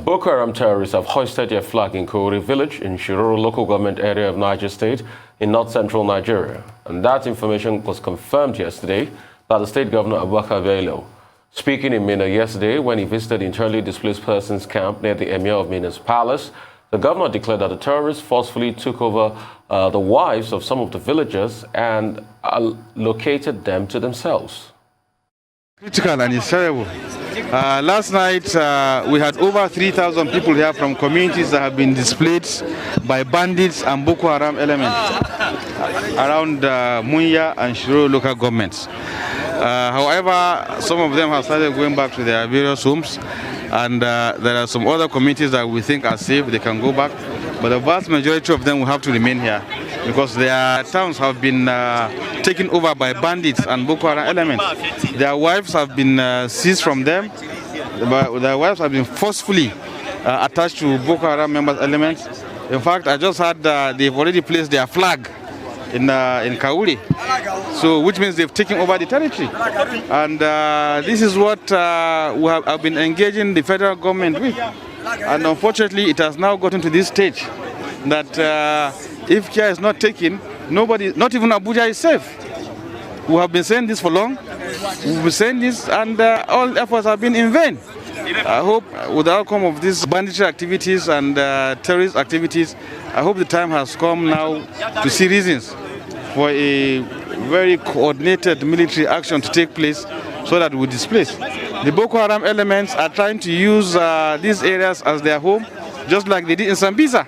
Boko Haram terrorists have hoisted their flag in Kauri village in Shiroro local government area of Niger State in north-central Nigeria. And that information was confirmed yesterday by the state governor Abubakar Bello. Speaking in Minna yesterday when he visited the internally displaced persons camp near the Emir of Minna's palace, the governor declared that the terrorists forcefully took over the wives of some of the villagers and allocated them to themselves. Critical and it's terrible. Last night we had over 3,000 people here from communities that have been displaced by bandits and Boko Haram elements around Munya and Shiro local governments. However, some of them have started going back to their various homes, and there are some other communities that we think are safe, they can go back, but the vast majority of them will have to remain here because their towns have been taken over by bandits and Boko Haram elements. Their wives have been seized from them. Their wives have been forcefully attached to Boko Haram members elements. In fact, I just heard they've already placed their flag in Kauri, so which means they've taken over the territory. And this is what we have been engaging the federal government with. And unfortunately, it has now gotten to this stage that if care is not taken, nobody, not even Abuja, is safe. We have been saying this for long. We've been saying this, and all efforts have been in vain. I hope with the outcome of these banditry activities and terrorist activities, I hope the time has come now to see reasons for a very coordinated military action to take place so that we displace. The Boko Haram elements are trying to use these areas as their home, just like they did in Sambisa.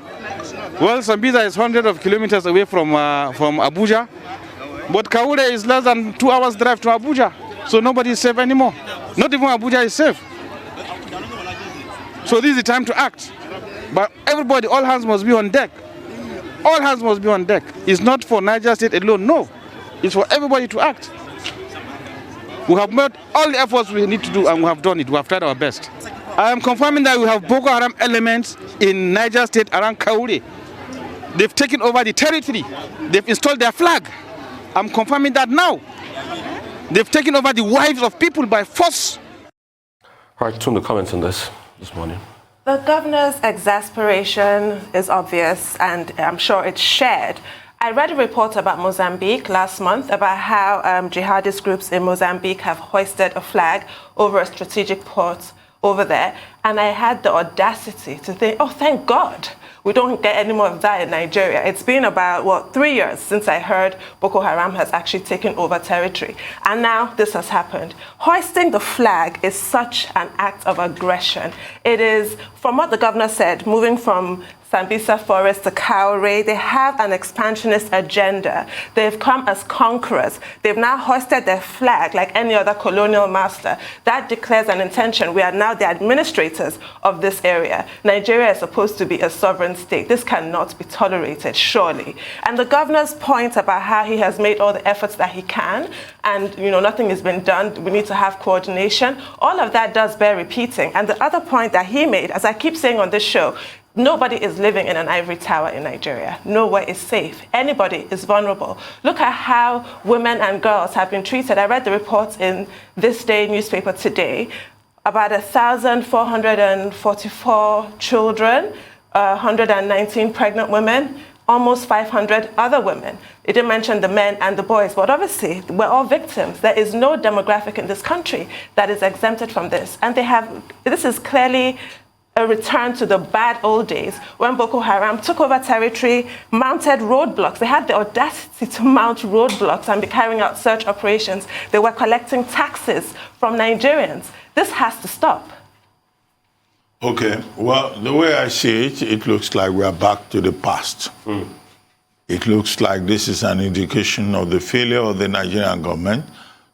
Well, Sambisa is hundreds of kilometers away from Abuja, but Kaure is less than 2 hours drive to Abuja, so nobody is safe anymore. Not even Abuja is safe. So this is the time to act. But everybody, all hands must be on deck. All hands must be on deck. It's not for Niger State alone, no. It's for everybody to act. We have made all the efforts we need to do, and we have done it. We have tried our best. I am confirming that we have Boko Haram elements in Niger State around Kauri. They've taken over the territory. They've installed their flag. I'm confirming that now. They've taken over the wives of people by force. All right, Tom, the comments on this morning. The governor's exasperation is obvious, and I'm sure it's shared. I read a report about Mozambique last month about how jihadist groups in Mozambique have hoisted a flag over a strategic port over there, and I had the audacity to think, oh, thank God we don't get any more of that in Nigeria. It's been about, 3 years since I heard Boko Haram has actually taken over territory. And now this has happened. Hoisting the flag is such an act of aggression. It is, from what the governor said, moving from Sambisa Forest to Kaure, they have an expansionist agenda. They've come as conquerors. They've now hoisted their flag like any other colonial master. That declares an intention. We are now the administrators of this area. Nigeria is supposed to be a sovereign state. This cannot be tolerated, surely. And the governor's point about how he has made all the efforts that he can, and nothing has been done, we need to have coordination, all of that does bear repeating. And the other point that he made, as I keep saying on this show, nobody is living in an ivory tower in Nigeria. Nowhere is safe. Anybody is vulnerable. Look at how women and girls have been treated. I read the reports in This Day newspaper today. About 1,444 children, 119 pregnant women, almost 500 other women. It didn't mention the men and the boys, but obviously we're all victims. There is no demographic in this country that is exempted from this. And this is clearly a return to the bad old days when Boko Haram took over territory, mounted roadblocks. They had the audacity to mount roadblocks and be carrying out search operations. They were collecting taxes from Nigerians. This has to stop. Okay, well, the way I see it, it looks like we are back to the past. It looks like this is an indication of the failure of the Nigerian government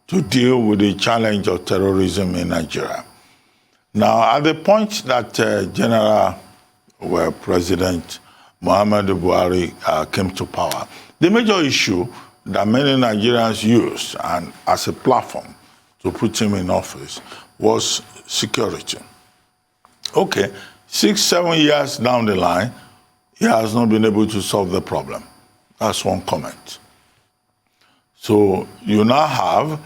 to deal with the challenge of terrorism in Nigeria. Now, at the point that President Muhammadu Buhari came to power, the major issue that many Nigerians used and as a platform to put him in office was security. Okay, 6-7 years down the line, he has not been able to solve the problem. That's one comment. So you now have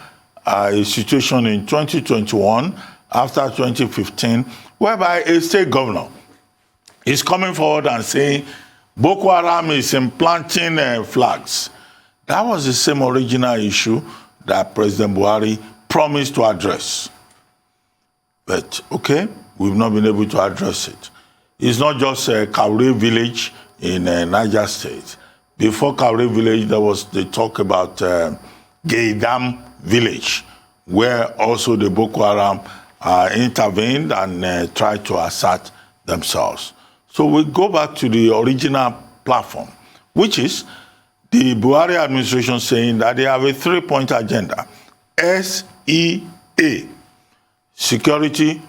a situation in 2021 after 2015, whereby a state governor is coming forward and saying Boko Haram is implanting flags. That was the same original issue that President Buhari promised to address. But, okay, we've not been able to address it. It's not just Kaure village in Niger State. Before Kaure village, there was the talk about Gaydam village, where also the Boko Haram intervened and tried to assert themselves. So we go back to the original platform, which is the Buhari administration saying that they have a three-point agenda. SEA, security,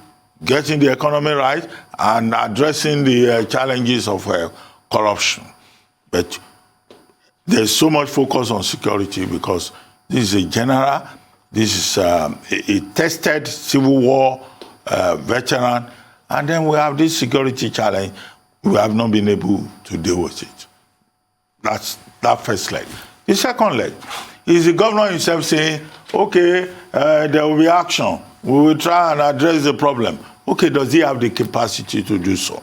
getting the economy right, and addressing the challenges of corruption. But there's so much focus on security because this is a general, this is a tested Civil War veteran, and then we have this security challenge. We have not been able to deal with it. That's that first leg. The second leg is the governor himself saying, okay, there will be action. We will try and address the problem. Okay, does he have the capacity to do so?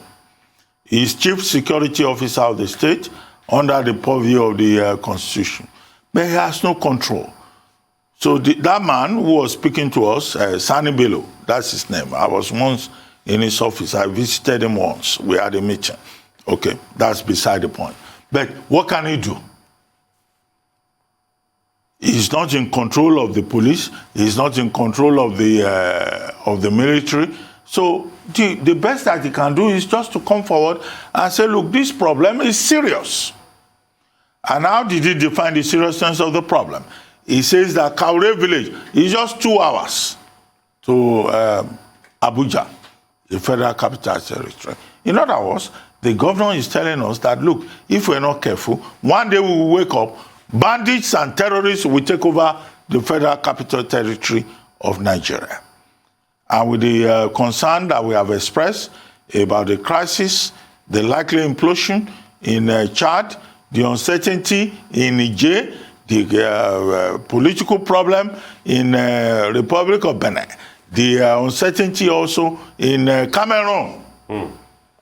He's chief security officer of the state under the purview of the Constitution. But he has no control. So that man who was speaking to us, Sani Bello, that's his name. I was once in his office. I visited him once. We had a meeting. Okay, that's beside the point. But what can he do? He's not in control of the police. He's not in control of the military. So the best that he can do is just to come forward and say, look, this problem is serious. And how did he define the seriousness of the problem? He says that Kaure village is just 2 hours to Abuja, the federal capital territory. In other words, the governor is telling us that, look, if we're not careful, one day we will wake up, bandits and terrorists will take over the federal capital territory of Nigeria. And with the concern that we have expressed about the crisis, the likely implosion in Chad, the uncertainty in Niger, the political problem in Republic of Benin, the uncertainty also in Cameroon.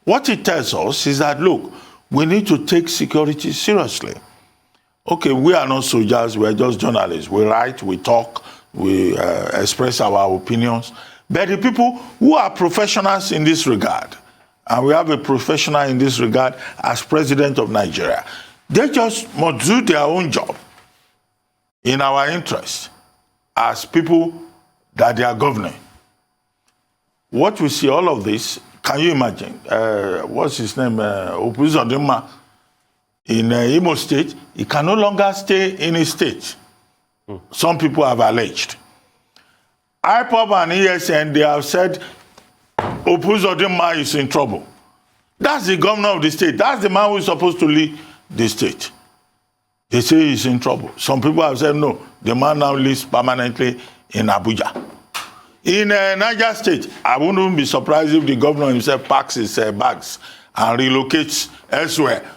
What it tells us is that, look, we need to take security seriously. Okay, we are not soldiers, we are just journalists. We write, we talk, we express our opinions. But the people who are professionals in this regard, and we have a professional in this regard as president of Nigeria, they just must do their own job in our interest as people that they are governing. What we see, all of this, can you imagine? What's his name? Opuzodinma in Imo State, he can no longer stay in his state. Some people have alleged. IPOB and ESN, they have said Opuzodinma is in trouble. That's the governor of the state. That's the man who is supposed to lead the state. They say he's in trouble. Some people have said, no, the man now lives permanently in Abuja. In Niger State, I wouldn't be surprised if the governor himself packs his bags and relocates elsewhere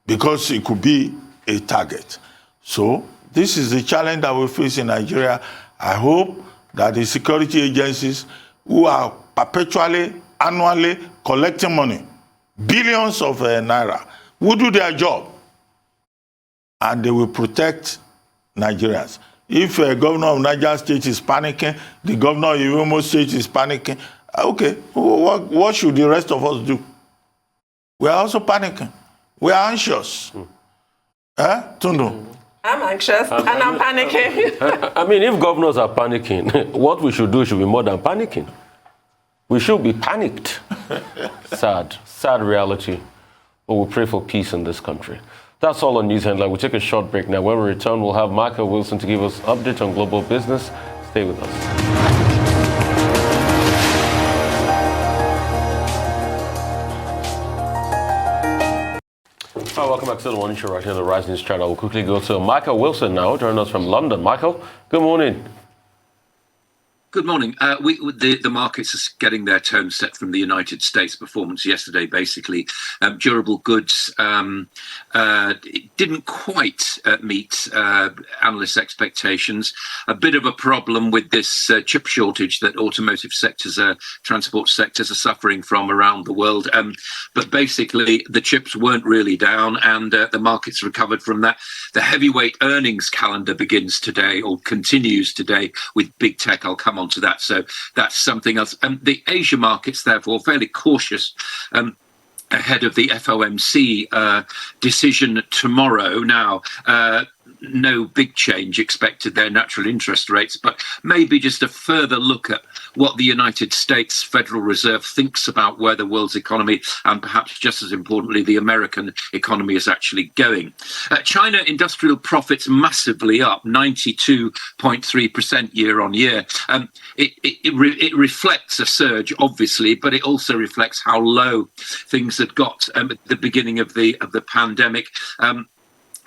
because it could be a target. So this is the challenge that we face in Nigeria. I hope that the security agencies who are perpetually, annually collecting money, billions of naira, will do their job and they will protect Nigerians. If a governor of Niger State is panicking, the governor of Imo State is panicking, okay, what should the rest of us do? We are also panicking. We are anxious. Tundu? I'm anxious and I'm panicking. I mean, if governors are panicking, what we should do should be more than panicking. We should be panicked. Sad reality. But we pray for peace in this country. That's all on News Headline. We'll take a short break now. When we return, we'll have Michael Wilson to give us an update on global business. Stay with us. Hi, welcome back to the Morning Show right here on the Rise News channel. We'll quickly go to Michael Wilson now, joining us from London. Michael, good morning. Good morning. The markets are getting their tone set from the United States performance yesterday. Basically, durable goods didn't quite meet analysts' expectations. A bit of a problem with this chip shortage that automotive sectors, transport sectors are suffering from around the world. But basically, the chips weren't really down, and the markets recovered from that. The heavyweight earnings calendar begins today, or continues today, with big tech. I'll come on to that. So that's something else. The Asia markets, therefore, fairly cautious ahead of the FOMC decision tomorrow. Now, no big change expected there, natural interest rates, but maybe just a further look at what the United States Federal Reserve thinks about where the world's economy, and perhaps just as importantly, the American economy is actually going. China industrial profits massively up, 92.3% year on year. It reflects a surge, obviously, but it also reflects how low things had got at the beginning of the pandemic.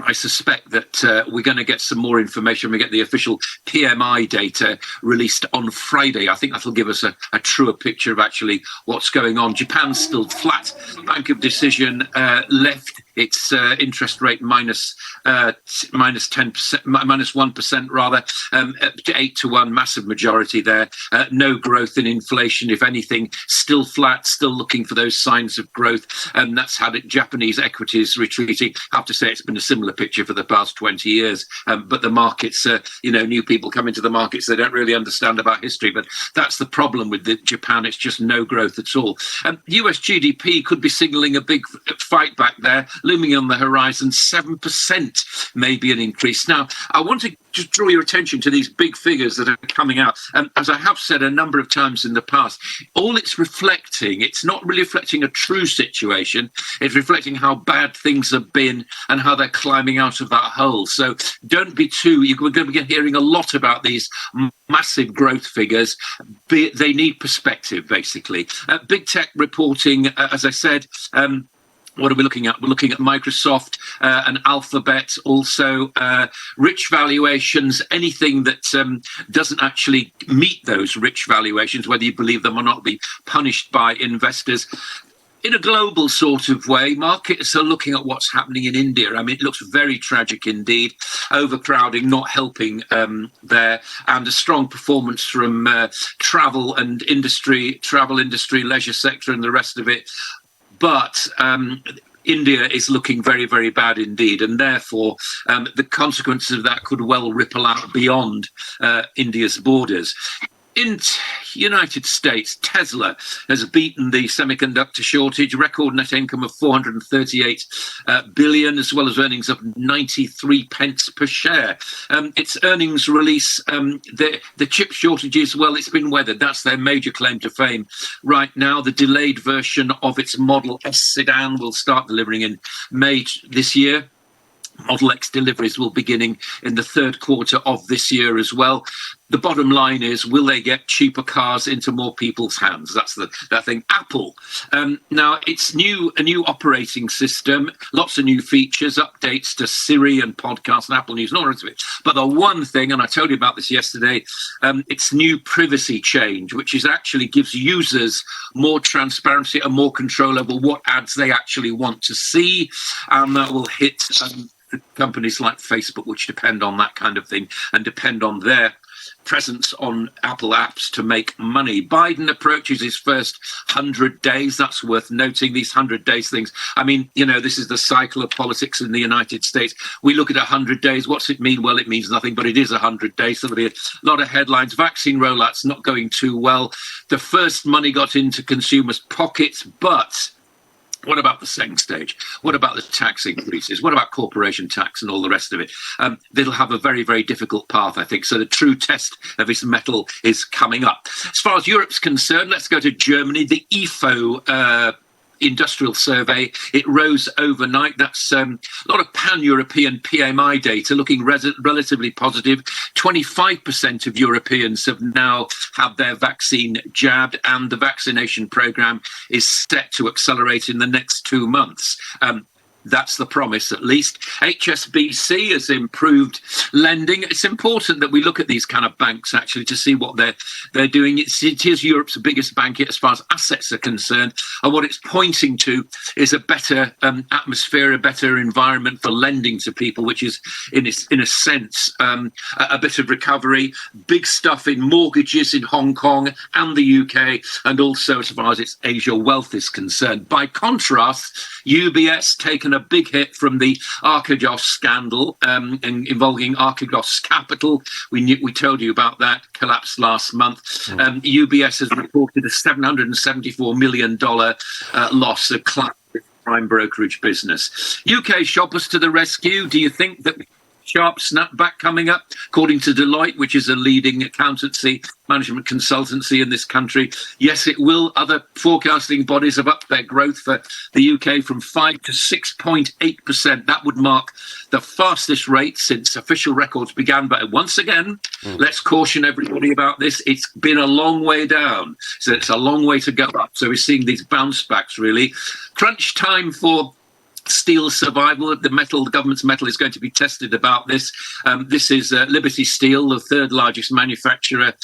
I suspect that we're going to get some more information. We get the official PMI data released on Friday. I think that'll give us a truer picture of actually what's going on. Japan's still flat. Bank of Decision left its interest rate minus 10%, minus 1% rather, up to 8-1, massive majority there. No growth in inflation, if anything, still flat, still looking for those signs of growth. And that's had Japanese equities retreating. I have to say it's been a similar picture for the past 20 years. But the markets, new people come into the markets, they don't really understand about history. But that's the problem with Japan. It's just no growth at all. US GDP could be signaling a big fight back there, looming on the horizon. 7% may be an increase. Now, I want to just draw your attention to these big figures that are coming out. As I have said a number of times in the past, all it's reflecting, it's not really reflecting a true situation. It's reflecting how bad things have been and how they're climbing out of that hole. So don't be you're going to be hearing a lot about these massive growth figures. They need perspective, basically. Big tech reporting, as I said, what are we looking at? We're looking at Microsoft and Alphabet, also rich valuations. Anything that doesn't actually meet those rich valuations, whether you believe them or not, be punished by investors. In a global sort of way, markets are looking at what's happening in India. I mean, it looks very tragic indeed. Overcrowding not helping there, and a strong performance from travel industry, leisure sector, and the rest of it. But India is looking very, very bad indeed, and therefore the consequences of that could well ripple out beyond India's borders. In United States, Tesla has beaten the semiconductor shortage, record net income of 438 billion, as well as earnings of 93 pence per share. Its earnings release, the chip shortages, well, it's been weathered. That's their major claim to fame. Right now, the delayed version of its Model S sedan will start delivering in May this year. Model X deliveries will begin in the third quarter of this year as well. The bottom line is, will they get cheaper cars into more people's hands? That's that thing. Apple. Now, it's a new operating system, lots of new features, updates to Siri and podcasts and Apple News and all the rest of it. But the one thing, and I told you about this yesterday, it's new privacy change, which actually gives users more transparency and more control over what ads they actually want to see. And that will hit companies like Facebook, which depend on that kind of thing and depend on their presence on Apple apps to make money. Biden approaches his first 100 days. That's worth noting, these 100 days things. I mean, this is the cycle of politics in the United States. We look at 100 days. What's it mean? Well, it means nothing, but it is 100 days. So there'll be a lot of headlines. Vaccine rollout's not going too well. The first money got into consumers' pockets, but what about the second stage? What about the tax increases? What about corporation tax and all the rest of it? They'll have a very, very difficult path, I think. So the true test of his mettle is coming up. As far as Europe's concerned, let's go to Germany. The IFO industrial survey, it rose overnight. That's a lot of pan-European PMI data looking relatively positive. 25% of Europeans have now had their vaccine jabbed, and the vaccination program is set to accelerate in the next 2 months. That's the promise, at least. HSBC has improved lending. It's important that we look at these kind of banks, actually, to see what they're doing. It is Europe's biggest bank as far as assets are concerned. And what it's pointing to is a better atmosphere, a better environment for lending to people, which is, in a sense, a bit of recovery. Big stuff in mortgages in Hong Kong and the UK, and also as far as its Asia wealth is concerned. By contrast, UBS taken a big hit from the Archegos scandal involving Archegos Capital. We told you about that, collapsed last month. UBS has reported a $774 million loss, a collapse of prime brokerage business. UK shoppers to the rescue. Do you think that sharp snapback coming up, according to Deloitte, which is a leading accountancy management consultancy in this country? Yes, it will. Other forecasting bodies have upped their growth for the UK from 5 to 6.8%. That would mark the fastest rate since official records began. But once again, let's caution everybody about this. It's been a long way down. So it's a long way to go up. So we're seeing these bounce backs, really. Crunch time for steel survival. The government's metal is going to be tested about this. This is Liberty Steel, the third largest manufacturer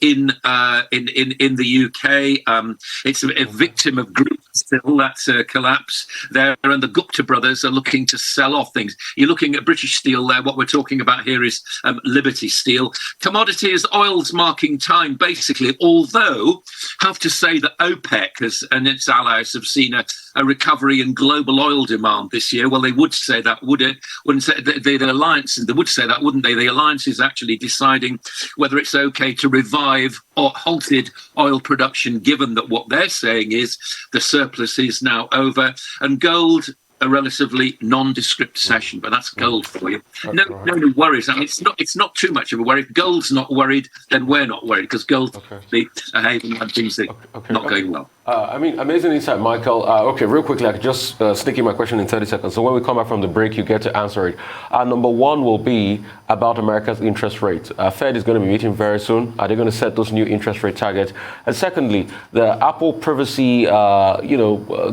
in the UK. It's a victim of Greek steel, that's a collapse there, and the Gupta brothers are looking to sell off things. You're looking at British Steel there. What we're talking about here is Liberty Steel. Commodities, oil's marking time, basically, although I have to say that OPEC and its allies have seen a recovery in global oil demand this year. Well, they would say that, would it? Wouldn't say the alliance. They would say that, wouldn't they? The alliance is actually deciding whether it's okay to revive or halted oil production, given that what they're saying is the surplus is now over. And gold, a relatively nondescript session, but that's gold for you. No worries. I mean, it's not too much of a worry. If gold's not worried, then we're not worried, because gold is a haven and things that not going well. Amazing insight, Michael. Okay, real quickly, I could just sneak in my question in 30 seconds. So when we come back from the break, you get to answer it. Number one will be about America's interest rate. Fed is going to be meeting very soon. Are they going to set those new interest rate targets? And secondly, the Apple privacy,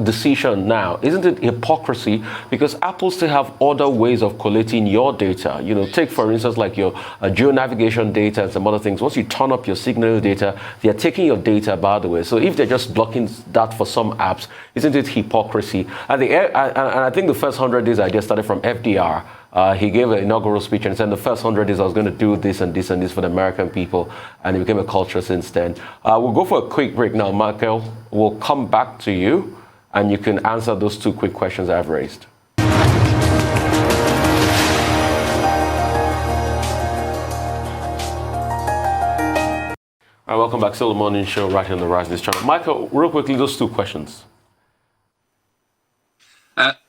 decision now, isn't it hypocrisy? Because Apple still have other ways of collating your data. Take for instance, like your geo-navigation data and some other things. Once you turn up your signal data, they are taking your data, by the way. So if they're just blocking that for some apps, isn't it hypocrisy? And I think the first 100 days idea started from FDR. He gave an inaugural speech and said the first 100 days I was going to do this and this and this for the American people, and it became a culture since then. We'll go for a quick break now, Michael. We'll come back to you, and you can answer those two quick questions I've raised. All right, welcome back. Still the morning show right here on the Rise this channel. Michael, real quickly, those two questions.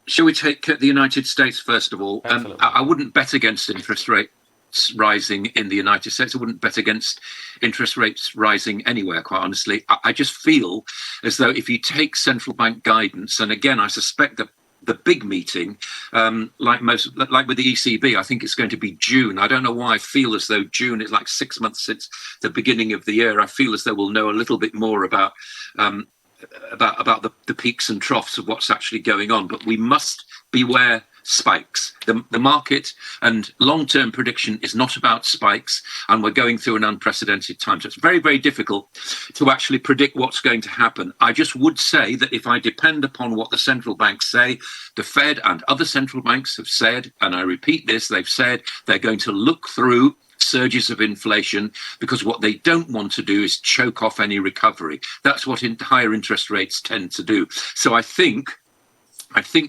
Shall we take the United States first of all? I wouldn't bet against interest rates rising in the United States. I wouldn't bet against interest rates rising anywhere, quite honestly. I just feel as though if you take central bank guidance, and again, I suspect that the big meeting, like with the ECB, I think it's going to be June. I don't know why I feel as though June is like 6 months since the beginning of the year. I feel as though we'll know a little bit more about the peaks and troughs of what's actually going on. But we must beware spikes. The market and long-term prediction is not about spikes, and we're going through an unprecedented time. So it's very, very difficult to actually predict what's going to happen. I just would say that if I depend upon what the central banks say, the Fed and other central banks have said, and I repeat this, they've said they're going to look through surges of inflation, because what they don't want to do is choke off any recovery. That's what higher interest rates tend to do. So I think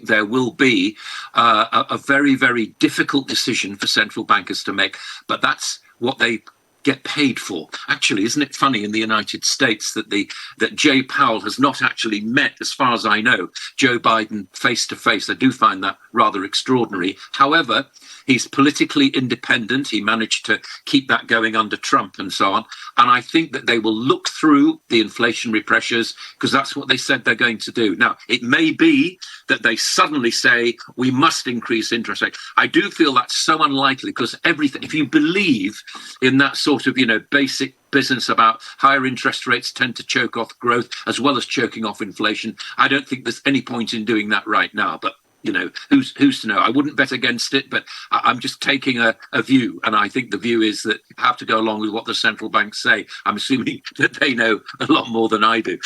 there will be a very, very difficult decision for central bankers to make, but that's what they get paid for. Actually, isn't it funny in the United States that Jay Powell has not actually met, as far as I know, Joe Biden face to face? I do find that rather extraordinary. However, he's politically independent. He managed to keep that going under Trump and so on. And I think that they will look through the inflationary pressures, because that's what they said they're going to do. Now, it may be that they suddenly say we must increase interest rates. I do feel that's so unlikely, because if you believe in that sort of, basic business about higher interest rates tend to choke off growth as well as choking off inflation, I don't think there's any point in doing that right now. But who's to know? I wouldn't bet against it, but I'm just taking a view, and I think the view is that you have to go along with what the central banks say. I'm assuming that they know a lot more than I do.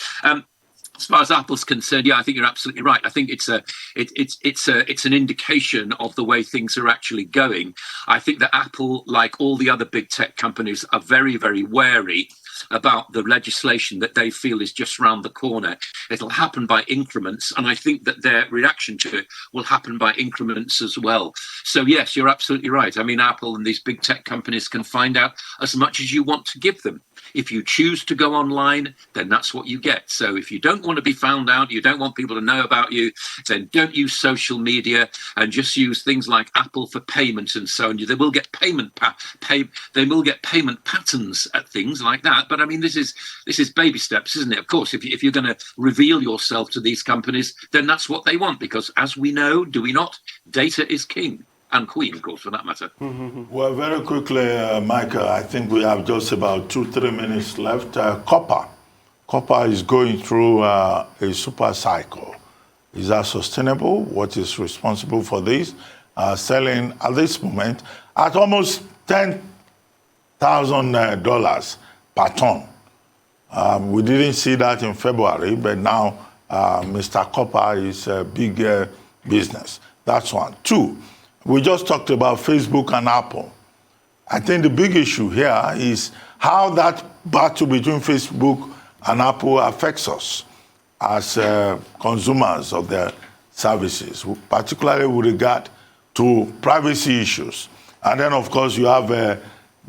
As far as Apple's concerned, yeah, I think you're absolutely right. I think it's an indication of the way things are actually going. I think that Apple, like all the other big tech companies, are very, very wary about the legislation that they feel is just round the corner. It'll happen by increments, and I think that their reaction to it will happen by increments as well. So yes, you're absolutely right. I mean, Apple and these big tech companies can find out as much as you want to give them. If you choose to go online, then that's what you get. So if you don't want to be found out, you don't want people to know about you, then don't use social media and just use things like Apple for payment and so on. They will get payment patterns at things like that. But I mean, this is baby steps, isn't it? Of course, if you're going to reveal yourself to these companies, then that's what they want, because as we know, do we not? Data is king. And queen, of course, for that matter. Well, very quickly, Michael, I think we have just about 2-3 minutes left. Copper is going through a super cycle. Is that sustainable? What is responsible for this? Selling at this moment at almost $10,000 per ton. We didn't see that in February, but now Mr. Copper is a big business. That's one. Two, we just talked about Facebook and Apple. I think the big issue here is how that battle between Facebook and Apple affects us as consumers of their services, particularly with regard to privacy issues. And then, of course, you have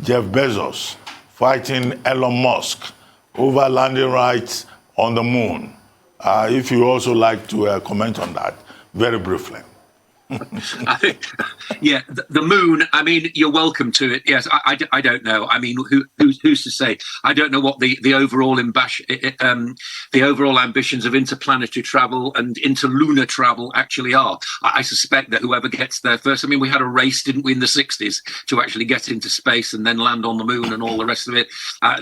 Jeff Bezos fighting Elon Musk over landing rights on the moon. If you also like to comment on that very briefly. Yeah, the moon, I mean, you're welcome to it. Yes, I don't know. I mean, who's to say? I don't know what the overall ambitions of interplanetary travel and interlunar travel actually are. I suspect that whoever gets there first, I mean, we had a race, didn't we, in the 60s to actually get into space and then land on the moon and all the rest of it.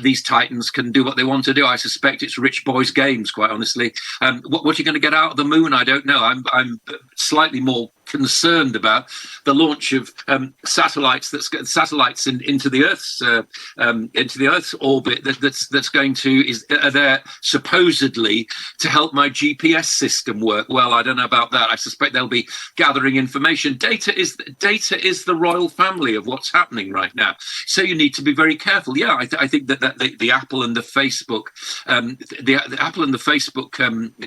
These titans can do what they want to do. I suspect it's rich boys' games, quite honestly. What are you going to get out of the moon? I don't know. I'm slightly more concerned about the launch of satellites into the Earth's orbit that's going to are there supposedly to help my GPS system work. Well, I don't know about that. I suspect they'll be gathering information. Data is the royal family of what's happening right now. So you need to be very careful. Yeah, I think that the Apple and the Facebook the Apple and the Facebook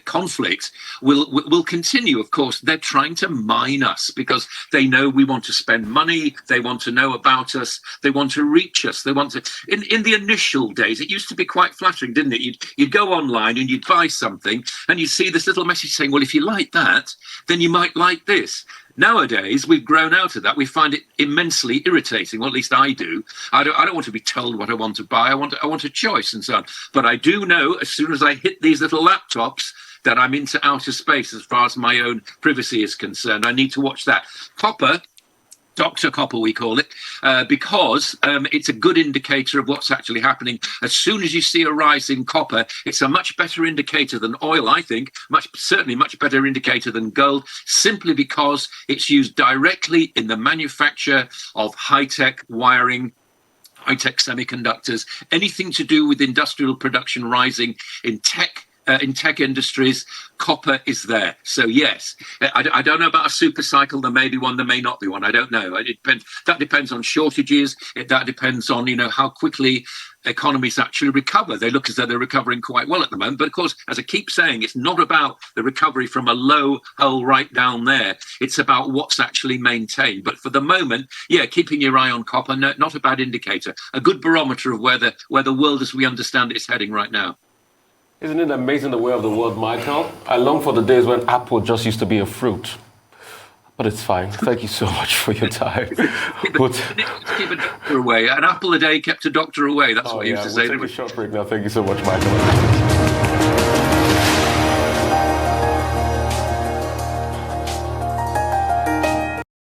conflict will continue. Of course, they're trying to mine us because they know we want to spend money, they want to know about us, they want to reach us, they want to in the initial days it used to be quite flattering, didn't it? You'd go online and you'd buy something and you'd see this little message saying, well, if you like that, then you might like this. Nowadays, we've grown out of that. We find it immensely irritating. Well, at least I do. I don't want to be told what I want to buy. I want a choice and so on. But I do know as soon as I hit these little laptops that I'm into outer space as far as my own privacy is concerned. I need to watch that. Copper, Dr. Copper, we call it, because it's a good indicator of what's actually happening. As soon as you see a rise in copper, it's a much better indicator than oil, I think, certainly much better indicator than gold, simply because it's used directly in the manufacture of high-tech wiring, high-tech semiconductors, anything to do with industrial production rising in tech industries. Copper is there. So yes, I don't know about a super cycle. There may be one, there may not be one. I don't know. That depends on shortages. That depends on, how quickly economies actually recover. They look as though they're recovering quite well at the moment. But of course, as I keep saying, it's not about the recovery from a low hole right down there. It's about what's actually maintained. But for the moment, yeah, keeping your eye on copper, not a bad indicator. A good barometer of where the world as we understand it is heading right now. Isn't it amazing the way of the world, Michael? I long for the days when Apple just used to be a fruit. But it's fine. Thank you so much for your time. Keep a doctor away. An apple a day kept a doctor away. That's what you used to say. We'll take a short break now. Thank you so much, Michael.